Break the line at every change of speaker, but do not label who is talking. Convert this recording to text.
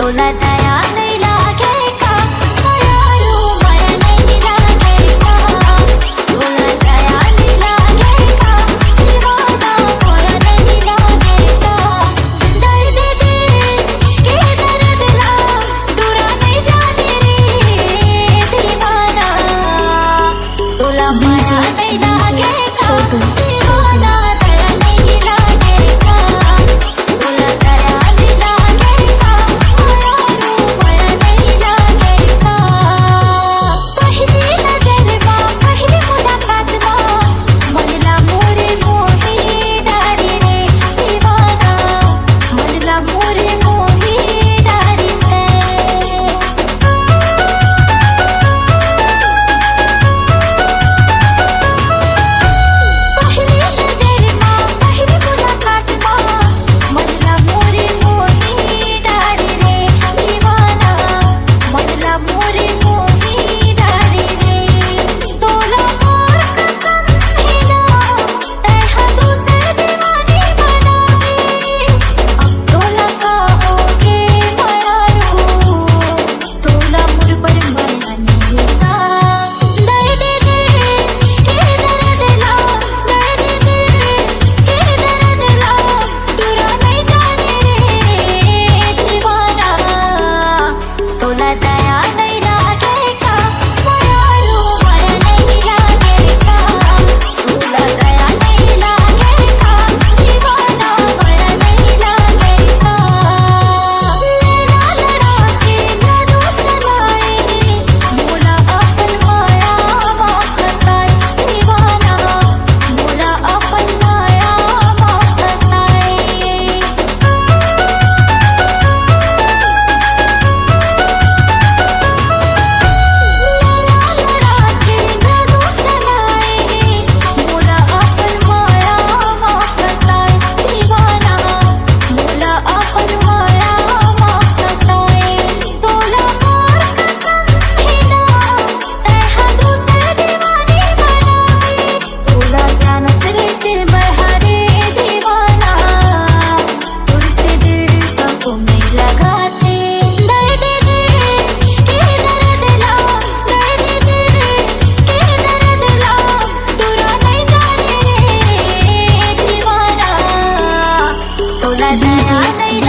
तुला दया नहीं लागे का यारू माया नहीं लागे का तुला दया नहीं लागे का दीवाना माया नहीं लागे का दर्द दिल के दर्द ला दूरा नहीं जाने रे दीवाना तुला माया नहीं लागे का दीवाना दया नहीं लागे का तुला दया नहीं लागे का यारू माया नहीं लागे का पहली नजर में पहली मुलाकात में मनला मोरे मोही डारी रे दीवाना मनला मोरे मोही डारी रे पहली नजर में पहली मुलाकात में मनला मोरे मोही डारी रे दीवाना मनला मोरे मोही डारी रे तोला मोर कसम ही ना तैहा दूसरे दीवानी बनावी अब तोला का होगे मायारू तोला मोर पर माया नहीं का दर्द दिल के दर्द ला दर्द दिल के दर्द ला दूरा नहीं जाने रे दीवाना तोला दया नहीं लागे का यारू माया नहीं लागे का तोला दया नहीं लागे का दीवाना माया नहीं लागे का लड़ा लड़ा के जादू चलाए मोला अपन माया माफ कसाई दीवाना मोला अपन माया माफ कसाई लड़ा के जादू चलाए मोला अपन माया माफ कसाई दीवाना मोला अपन माया माफ कसाई तोला मोर कसम ही ना तैहा दूसरे दीवानी बनावी तोला जानत रे दिल बहारे दीवाना तुझसे दिल को मैं लगाते दर्द दिल के दर्द ला दर्द दिल के दर्द ला दूरा नहीं जाने रे दीवाना तोला दया नहीं